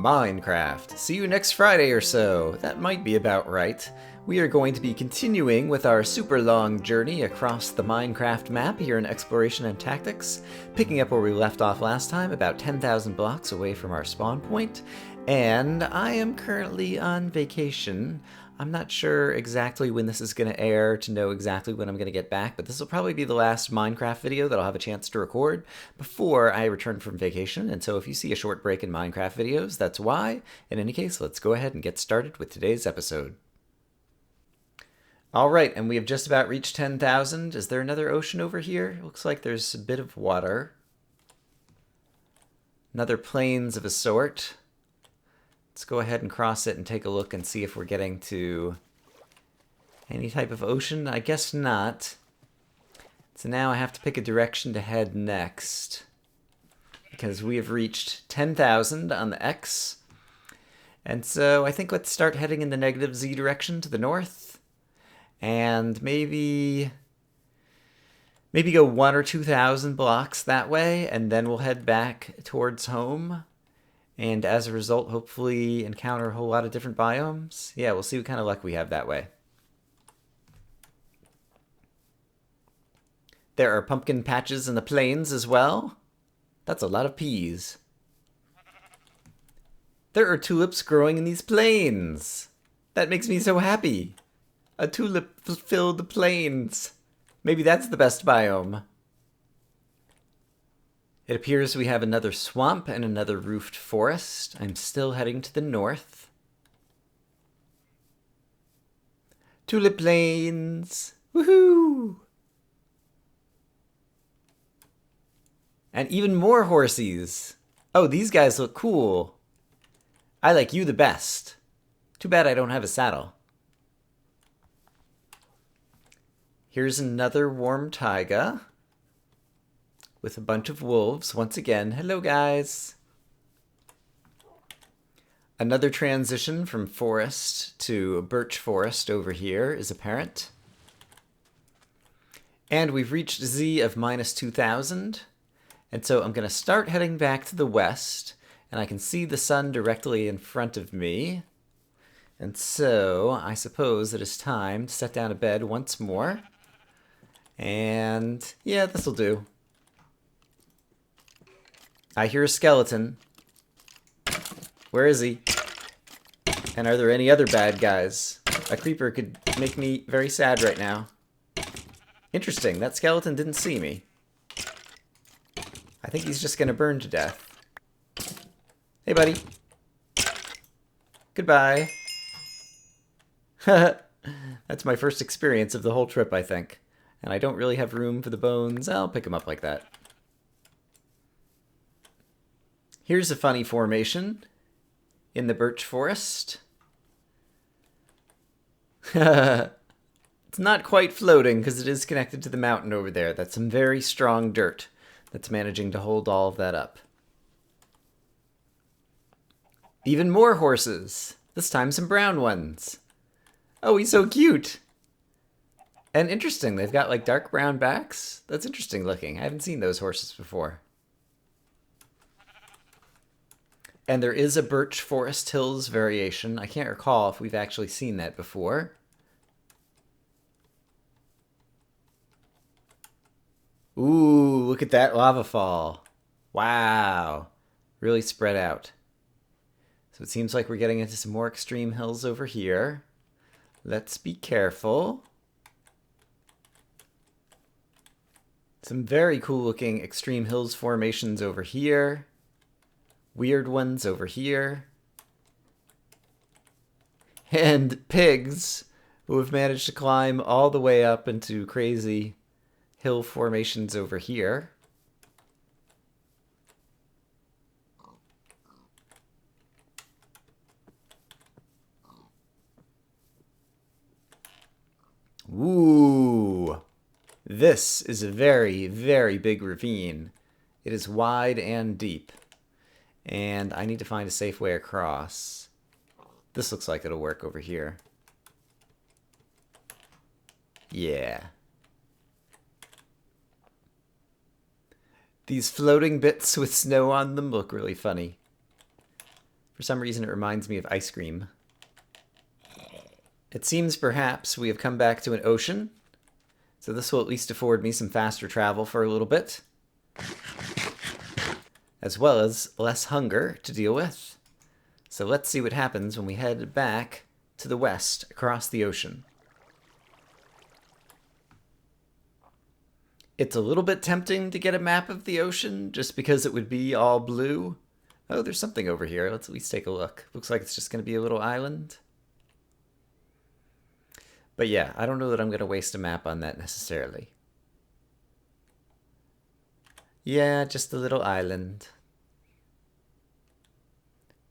Minecraft. See you next Friday or so. That might be about right. We are going to be continuing with our super long journey across the Minecraft map here in Exploration and Tactics, picking up where we left off last time, about 10,000 blocks away from our spawn point. And I am currently on vacation. I'm not sure exactly when this is going to air to know exactly when I'm going to get back, but this will probably be the last Minecraft video that I'll have a chance to record before I return from vacation. And so if you see a short break in Minecraft videos, that's why. In any case, let's go ahead and get started with today's episode. All right, and we have just about reached 10,000. Is there another ocean over here? Looks like there's a bit of water. Another plains of a sort. Let's go ahead and cross it and take a look and see if we're getting to any type of ocean. I guess not. So now I have to pick a direction to head next, because we have reached 10,000 on the X. And so I think let's start heading in the negative Z direction to the north. And maybe go 1,000 or 2,000 blocks that way, and then we'll head back towards home. And as a result, hopefully encounter a whole lot of different biomes. Yeah, we'll see what kind of luck we have that way. There are pumpkin patches in the plains as well. That's a lot of peas. There are tulips growing in these plains. That makes me so happy. A tulip-filled plains. Maybe that's the best biome. It appears we have another swamp and another roofed forest. I'm still heading to the north. Tulip plains! Woohoo! And even more horsies. Oh, these guys look cool. I like you the best. Too bad I don't have a saddle. Here's another warm taiga with a bunch of wolves. Once again, hello guys. Another transition from forest to birch forest over here is apparent. And we've reached Z of minus 2,000. And so I'm going to start heading back to the west. And I can see the sun directly in front of me. And so I suppose it is time to set down a bed once more. And yeah, this'll do. I hear a skeleton. Where is he? And are there any other bad guys? A creeper could make me very sad right now. Interesting, that skeleton didn't see me. I think he's just gonna burn to death. Hey, buddy. Goodbye. That's my first experience of the whole trip, I think. And I don't really have room for the bones. I'll pick them up like that. Here's a funny formation in the birch forest. It's not quite floating because it is connected to the mountain over there. That's some very strong dirt that's managing to hold all of that up. Even more horses. This time some brown ones. Oh, he's so cute. And interesting, they've got like dark brown backs. That's interesting looking. I haven't seen those horses before. And there is a Birch Forest Hills variation. I can't recall if we've actually seen that before. Ooh, look at that lava fall. Wow. Really spread out. So it seems like we're getting into some more extreme hills over here. Let's be careful. Some very cool looking extreme hills formations over here. Weird ones over here. And pigs who have managed to climb all the way up into crazy hill formations over here. Ooh. This is a very, very big ravine. It is wide and deep. And I need to find a safe way across. This looks like it'll work over here. Yeah. These floating bits with snow on them look really funny. For some reason, it reminds me of ice cream. It seems perhaps we have come back to an ocean, so this will at least afford me some faster travel for a little bit, as well as less hunger to deal with. So let's see what happens when we head back to the west across the ocean. It's a little bit tempting to get a map of the ocean just because it would be all blue. Oh, there's something over here. Let's at least take a look. Looks like it's just going to be a little island. But yeah, I don't know that I'm going to waste a map on that necessarily. Yeah, just a little island.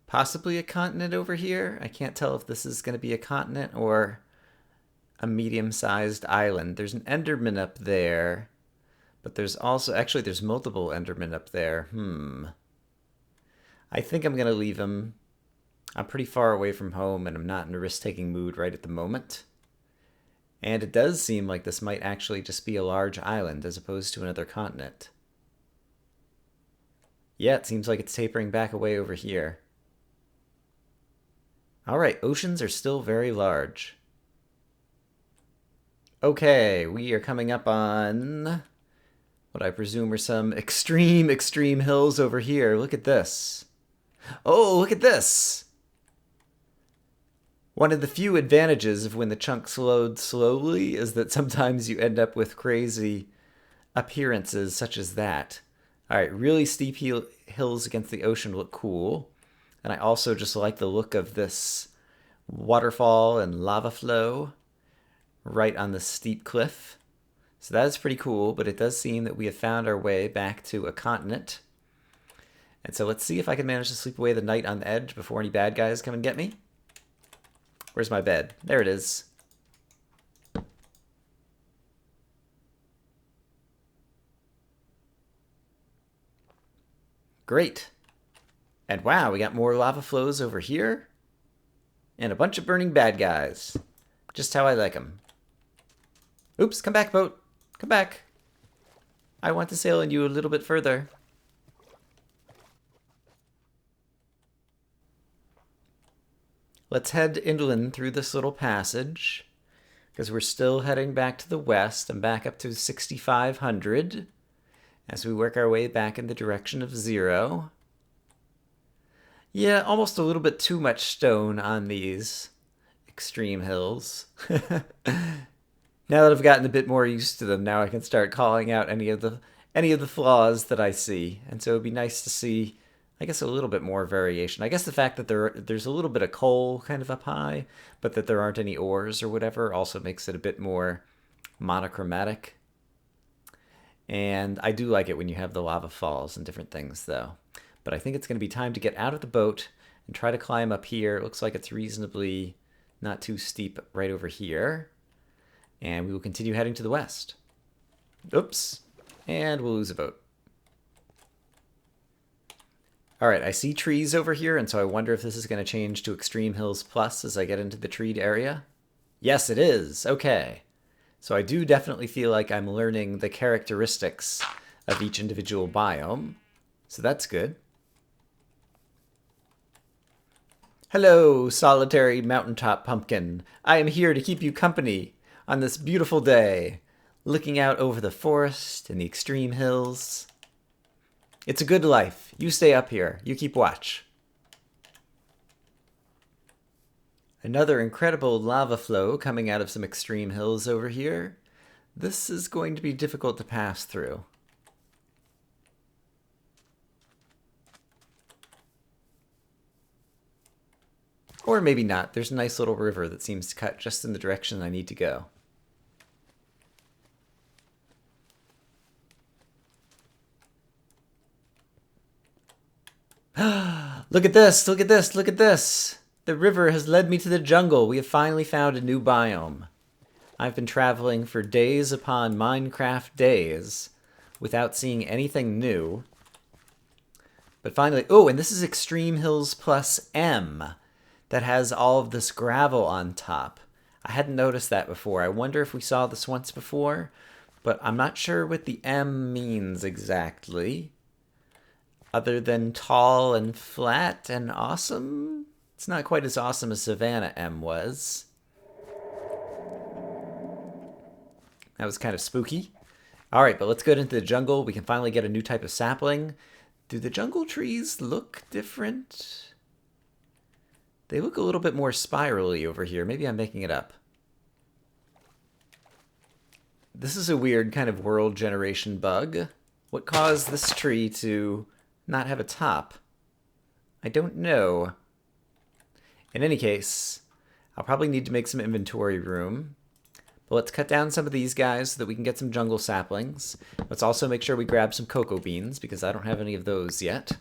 Possibly a continent over here. I can't tell if this is going to be a continent or a medium-sized island. There's an Enderman up there. But there's also... Actually, there's multiple Endermen up there. I think I'm going to leave them. I'm pretty far away from home, and I'm not in a risk-taking mood right at the moment. And it does seem like this might actually just be a large island as opposed to another continent. Yeah, it seems like it's tapering back away over here. Alright, oceans are still very large. Okay, we are coming up on what I presume are some extreme hills over here. Look at this. Oh, look at this! One of the few advantages of when the chunks load slowly is that sometimes you end up with crazy appearances such as that. Alright, really steep hills against the ocean look cool. And I also just like the look of this waterfall and lava flow right on the steep cliff. So that is pretty cool, but it does seem that we have found our way back to a continent. And so let's see if I can manage to sleep away the night on the edge before any bad guys come and get me. Where's my bed? There it is. Great. And wow, we got more lava flows over here. And a bunch of burning bad guys. Just how I like them. Oops, come back, boat. Come back. I want to sail in you a little bit further. Let's head inland through this little passage, because we're still heading back to the west and back up to 6,500 as we work our way back in the direction of 0. Yeah, almost a little bit too much stone on these extreme hills. Now that I've gotten a bit more used to them, now I can start calling out any of the flaws that I see. And so it'd be nice to see, I guess, a little bit more variation. I guess the fact that there's a little bit of coal kind of up high, but that there aren't any ores or whatever also makes it a bit more monochromatic. And I do like it when you have the lava falls and different things, though. But I think it's going to be time to get out of the boat and try to climb up here. It looks like it's reasonably not too steep right over here. And we will continue heading to the west. Oops. And we'll lose a boat. Alright, I see trees over here, and so I wonder if this is going to change to Extreme Hills Plus as I get into the treed area. Yes, it is. Okay. So I do definitely feel like I'm learning the characteristics of each individual biome. So that's good. Hello, solitary mountaintop pumpkin. I am here to keep you company on this beautiful day, looking out over the forest and the extreme hills. It's a good life. You stay up here. You keep watch. Another incredible lava flow coming out of some extreme hills over here. This is going to be difficult to pass through. Or maybe not. There's a nice little river that seems to cut just in the direction I need to go. Look at this! Look at this! Look at this! The river has led me to the jungle. We have finally found a new biome. I've been traveling for days upon Minecraft days without seeing anything new. But finally... Oh, and this is Extreme Hills Plus M that has all of this gravel on top. I hadn't noticed that before. I wonder if we saw this once before, but I'm not sure what the M means exactly. other than tall and flat and awesome. It's not quite as awesome as Savannah M was. That was kind of spooky. All right, but let's go into the jungle. We can finally get a new type of sapling. Do the jungle trees look different? They look a little bit more spirally over here. Maybe I'm making it up. This is a weird kind of world generation bug. What caused this tree to not have a top? I don't know. In any case, I'll probably need to make some inventory room. But let's cut down some of these guys so that we can get some jungle saplings. Let's also make sure we grab some cocoa beans because I don't have any of those yet.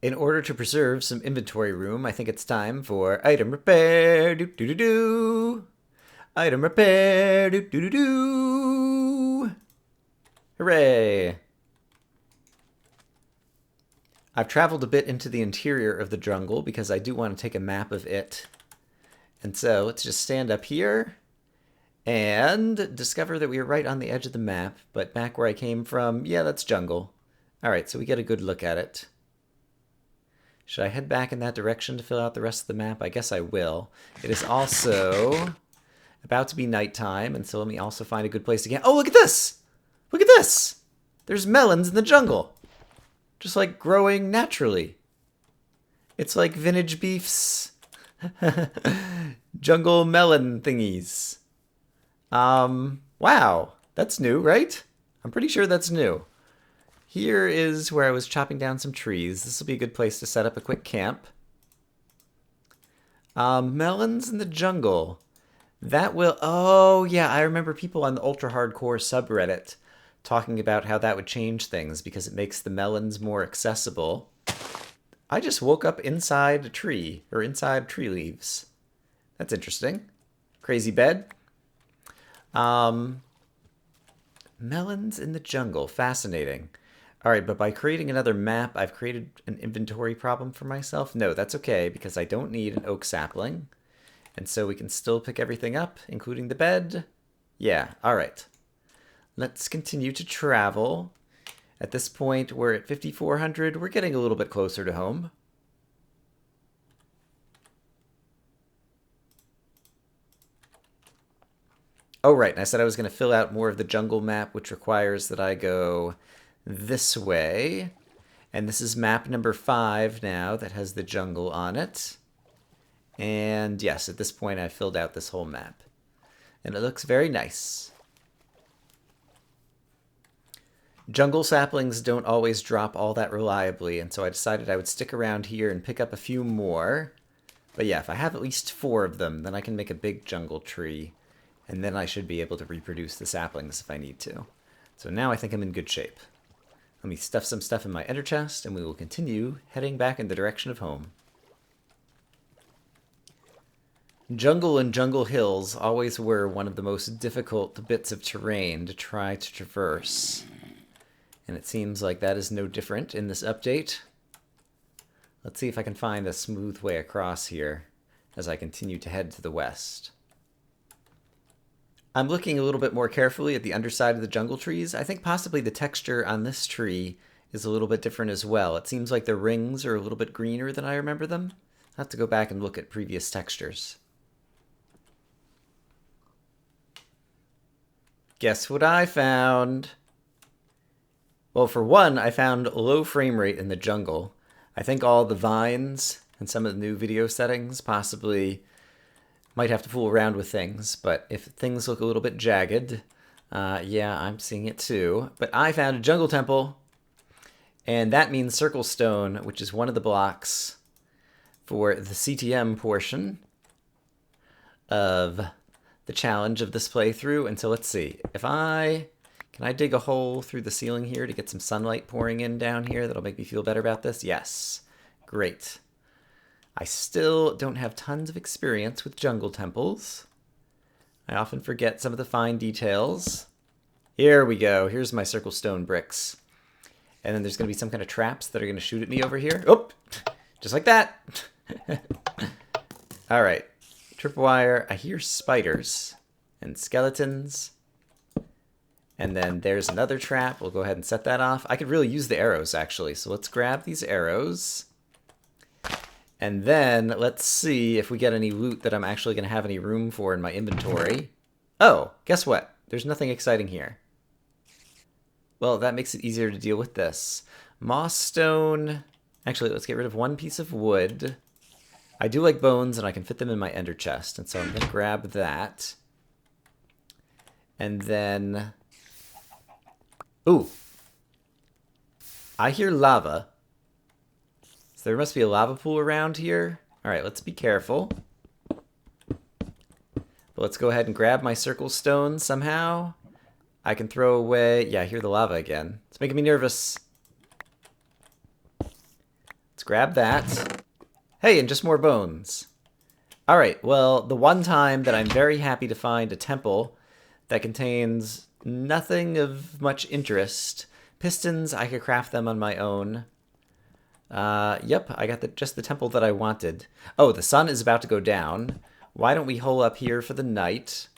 In order to preserve some inventory room, I think it's time for item repair. Doo doo doo doo. Item repair. Doo doo doo doo. Hooray! I've traveled a bit into the interior of the jungle because I do want to take a map of it. And so let's just stand up here and discover that we are right on the edge of the map. But back where I came from, yeah, that's jungle. All right, so we get a good look at it. Should I head back in that direction to fill out the rest of the map? I guess I will. It is also about to be nighttime, and so let me also find a good place to get... Oh, look at this! Look at this! There's melons in the jungle. Just like growing naturally. It's like vintage beef's jungle melon thingies. Wow. That's new, right? I'm pretty sure that's new. Here is where I was chopping down some trees. This will be a good place to set up a quick camp. Melons in the jungle. That will... Oh, yeah, I remember people on the Ultra Hardcore subreddit talking about how that would change things because it makes the melons more accessible. I just woke up inside a tree, or inside tree leaves. That's interesting. Crazy bed. Melons in the jungle. Fascinating. All right, but by creating another map, I've created an inventory problem for myself. No, that's okay, because I don't need an oak sapling. And so we can still pick everything up, including the bed. Yeah, all right. Let's continue to travel. At this point, we're at 5,400. We're getting a little bit closer to home. Oh, right, and I said I was going to fill out more of the jungle map, which requires that I go this way. And this is map number 5 now that has the jungle on it. And yes, at this point I filled out this whole map. And it looks very nice. Jungle saplings don't always drop all that reliably, and so I decided I would stick around here and pick up a few more. But yeah, if I have at least 4 of them, then I can make a big jungle tree. And then I should be able to reproduce the saplings if I need to. So now I think I'm in good shape. Let me stuff some stuff in my ender chest, and we will continue heading back in the direction of home. Jungle and jungle hills always were one of the most difficult bits of terrain to try to traverse. And it seems like that is no different in this update. Let's see if I can find a smooth way across here as I continue to head to the west. I'm looking a little bit more carefully at the underside of the jungle trees. I think possibly the texture on this tree is a little bit different as well. It seems like the rings are a little bit greener than I remember them. I'll have to go back and look at previous textures. Guess what I found? Well, for one, I found low frame rate in the jungle. I think all the vines and some of the new video settings possibly might have to fool around with things, but if things look a little bit jagged, yeah, I'm seeing it too. But I found a jungle temple, and that means circle stone, which is one of the blocks for the CTM portion of the challenge of this playthrough. And so let's see. Can I dig a hole through the ceiling here to get some sunlight pouring in down here that'll make me feel better about this? Yes. Great. I still don't have tons of experience with jungle temples. I often forget some of the fine details. Here we go. Here's my circle stone bricks. And then there's going to be some kind of traps that are going to shoot at me over here. Oh! Just like that! Alright. Tripwire. I hear spiders and skeletons. And then there's another trap. We'll go ahead and set that off. I could really use the arrows, actually. So let's grab these arrows. And then let's see if we get any loot that I'm actually going to have any room for in my inventory. Oh, guess what? There's nothing exciting here. Well, that makes it easier to deal with this. Moss stone. Actually, let's get rid of one piece of wood. I do like bones, and I can fit them in my ender chest. And so I'm going to grab that. And then... Ooh. I hear lava. So there must be a lava pool around here. Alright, let's be careful. But let's go ahead and grab my circle stone somehow. I can throw away... Yeah, I hear the lava again. It's making me nervous. Let's grab that. Hey, and just more bones. Alright, well, the one time that I'm very happy to find a temple that contains nothing of much interest. Pistons, I could craft them on my own. Yep, I got just the temple that I wanted. Oh, the sun is about to go down. Why don't we hole up here for the night?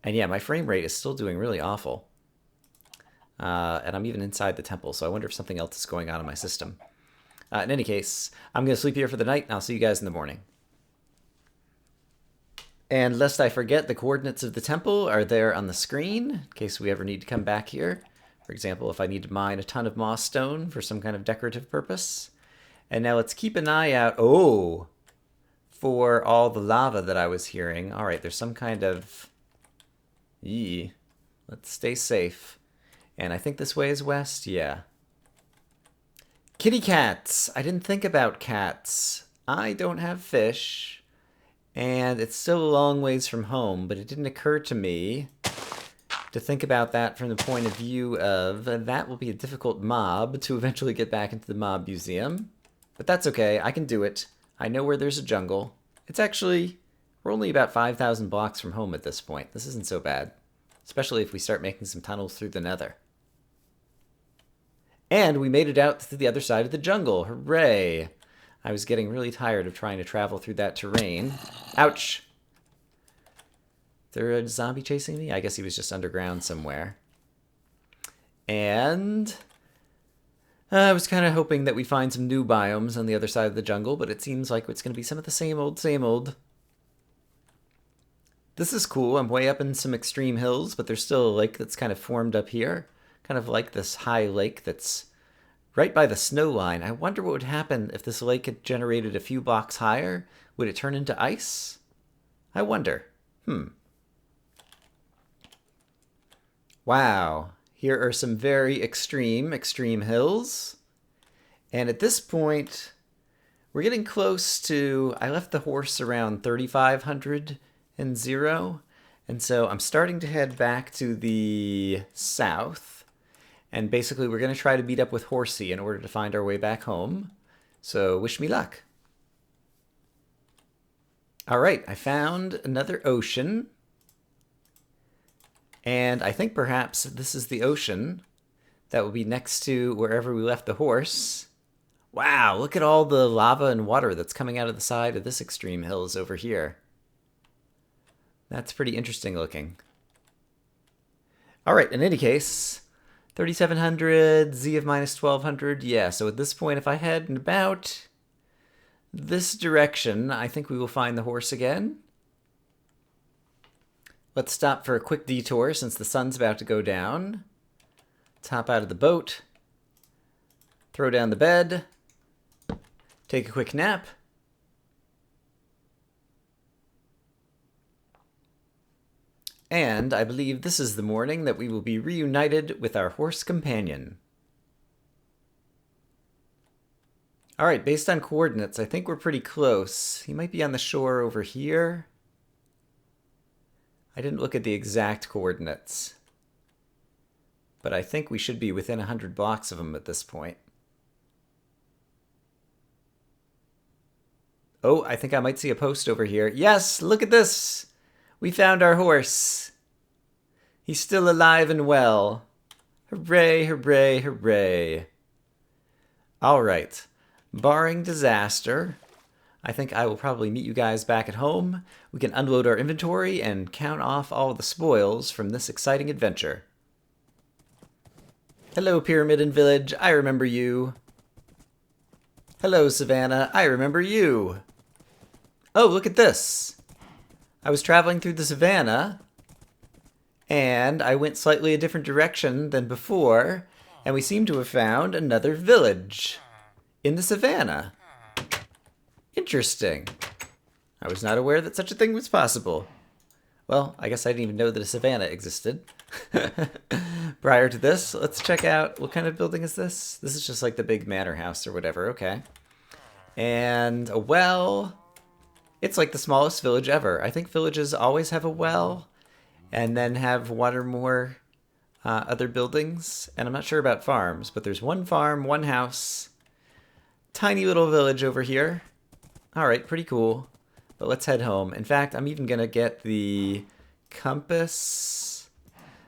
And yeah, my frame rate is still doing really awful. And I'm even inside the temple, so I wonder if something else is going on in my system. In any case, I'm going to sleep here for the night, and I'll see you guys in the morning. And lest I forget, the coordinates of the temple are there on the screen, in case we ever need to come back here. For example, if I need to mine a ton of moss stone for some kind of decorative purpose. And now let's keep an eye out, for all the lava that I was hearing. All right, there's some kind of... Let's stay safe. And I think this way is west, yeah. Kitty cats! I didn't think about cats. I don't have fish. And it's still a long ways from home, but it didn't occur to me to think about that from the point of view of that will be a difficult mob to eventually get back into the mob museum. But that's okay, I can do it. I know where there's a jungle. It's actually, we're only about 5,000 blocks from home at this point. This isn't so bad, especially if we start making some tunnels through the nether. And we made it out to the other side of the jungle, hooray! I was getting really tired of trying to travel through that terrain. Ouch! Is there a zombie chasing me? I guess he was just underground somewhere. And I was kind of hoping that we find some new biomes on the other side of the jungle, but it seems like it's going to be some of the same old, same old. This is cool. I'm way up in some extreme hills, but there's still a lake that's kind of formed up here. Kind of like this high lake that's right by the snow line. I wonder what would happen if this lake had generated a few blocks higher. Would it turn into ice? I wonder. Wow. Here are some very extreme hills. And at this point, we're getting close to... I left the horse around 3,500 and 0. And so I'm starting to head back to the south. And basically, we're going to try to meet up with Horsey in order to find our way back home. So, wish me luck. All right, I found another ocean. And I think perhaps this is the ocean that will be next to wherever we left the horse. Wow, look at all the lava and water that's coming out of the side of this extreme hills over here. That's pretty interesting looking. All right, in any case... 3,700, Z of minus 1,200. Yeah, so at this point, if I head in about this direction, I think we will find the horse again. Let's stop for a quick detour since the sun's about to go down. Let's hop out of the boat. Throw down the bed. Take a quick nap. And I believe this is the morning that we will be reunited with our horse companion. Alright, based on coordinates, I think we're pretty close. He might be on the shore over here. I didn't look at the exact coordinates. But I think we should be within 100 blocks of him at this point. Oh, I think I might see a post over here. Yes, look at this! We found our horse. He's still alive and well. Hooray, hooray, hooray. All right. Barring disaster, I think I will probably meet you guys back at home. We can unload our inventory and count off all the spoils from this exciting adventure. Hello, Pyramid and Village. I remember you. Hello, Savannah. I remember you. Oh, look at this. I was traveling through the savannah, and I went slightly a different direction than before, and we seem to have found another village in the savannah. Interesting. I was not aware that such a thing was possible. Well, I guess I didn't even know that a savannah existed. Prior to this, let's check out, what kind of building is this? This is just like the big manor house or whatever, okay. And a well. It's like the smallest village ever. I think villages always have a well and then have one or more other buildings. And I'm not sure about farms, but there's one farm, one house. Tiny little village over here. All right, pretty cool. But let's head home. In fact, I'm even going to get the compass.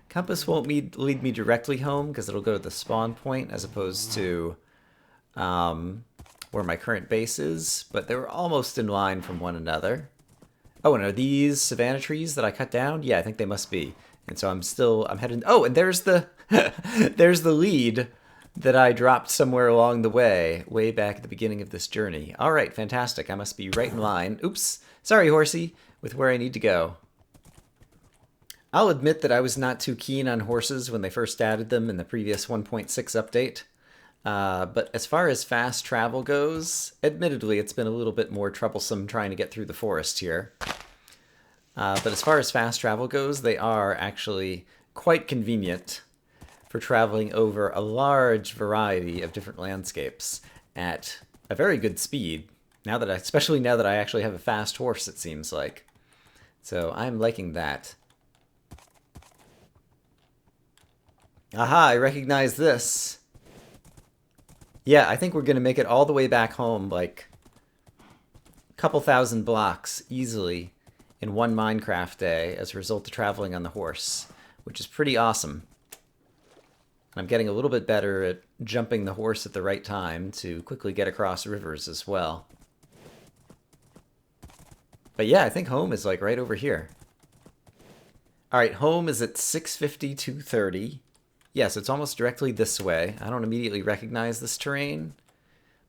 Compass won't lead me directly home because it'll go to the spawn point as opposed to where my current base is. But they were almost in line from one another. Oh, and are these savanna trees that I cut down? Yeah, I think they must be. And so I'm heading. Oh, and there's the there's the lead that I dropped somewhere along the way back at the beginning of this journey. All right, fantastic. I must be right in line. Oops, sorry, horsey, with where I need to go. I'll admit that I was not too keen on horses when they first added them in the previous 1.6 update. But as far as fast travel goes, admittedly, it's been a little bit more troublesome trying to get through the forest here. But as far as fast travel goes, they are actually quite convenient for traveling over a large variety of different landscapes at a very good speed. Especially now that I actually have a fast horse, it seems like. So I'm liking that. Aha, I recognize this. Yeah, I think we're going to make it all the way back home, like a couple thousand blocks easily in one Minecraft day as a result of traveling on the horse, which is pretty awesome. I'm getting a little bit better at jumping the horse at the right time to quickly get across rivers as well. But yeah, I think home is like right over here. All right, home is at 650, 230. Yes, it's almost directly this way. I don't immediately recognize this terrain,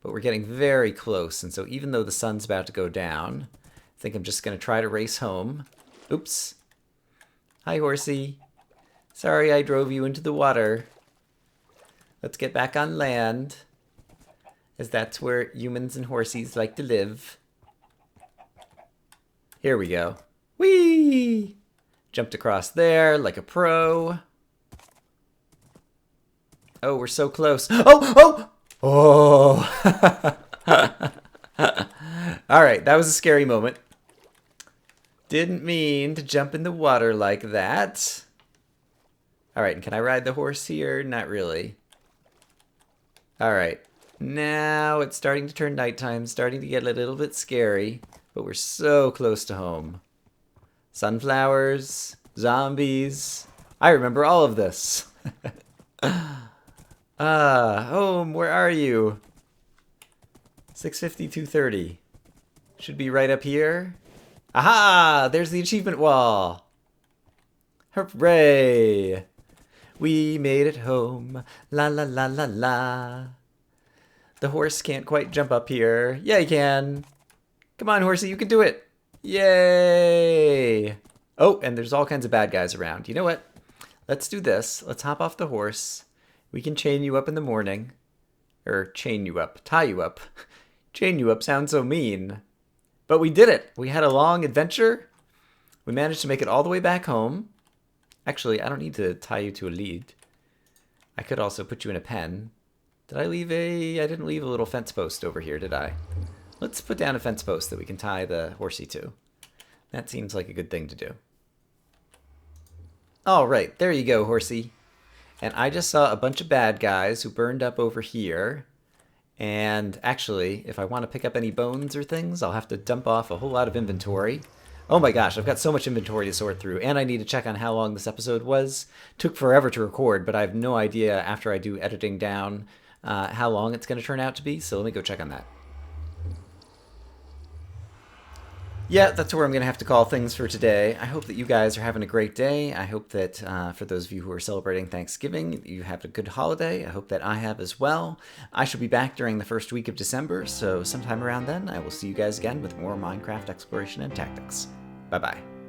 but we're getting very close. And so even though the sun's about to go down, I think I'm just going to try to race home. Oops. Hi, horsey. Sorry I drove you into the water. Let's get back on land, as that's where humans and horsies like to live. Here we go. Whee! Jumped across there like a pro. Oh, we're so close. Oh! Oh! Oh! All right, that was a scary moment. Didn't mean to jump in the water like that. All right, and can I ride the horse here? Not really. All right, now it's starting to turn nighttime, starting to get a little bit scary, but we're so close to home. Sunflowers, zombies. I remember all of this. Home, where are you? 650, 230. Should be right up here. Aha! There's the achievement wall. Hooray! We made it home. La la la la la. The horse can't quite jump up here. Yeah, he can. Come on, horsey, you can do it. Yay! Oh, and there's all kinds of bad guys around. You know what? Let's do this. Let's hop off the horse. We can chain you up in the morning. Or chain you up. Tie you up. Chain you up sounds so mean. But we did it. We had a long adventure. We managed to make it all the way back home. Actually, I don't need to tie you to a lead. I could also put you in a pen. Did I leave I didn't leave a little fence post over here, did I? Let's put down a fence post that we can tie the horsey to. That seems like a good thing to do. All right, there you go, horsey. And I just saw a bunch of bad guys who burned up over here. And actually, if I want to pick up any bones or things, I'll have to dump off a whole lot of inventory. Oh my gosh, I've got so much inventory to sort through, and I need to check on how long this episode was. Took forever to record, but I have no idea after I do editing down how long it's going to turn out to be, so let me go check on that. Yeah, that's where I'm going to have to call things for today. I hope that you guys are having a great day. I hope that for those of you who are celebrating Thanksgiving, you have a good holiday. I hope that I have as well. I shall be back during the first week of December, so sometime around then, I will see you guys again with more Minecraft exploration and tactics. Bye-bye.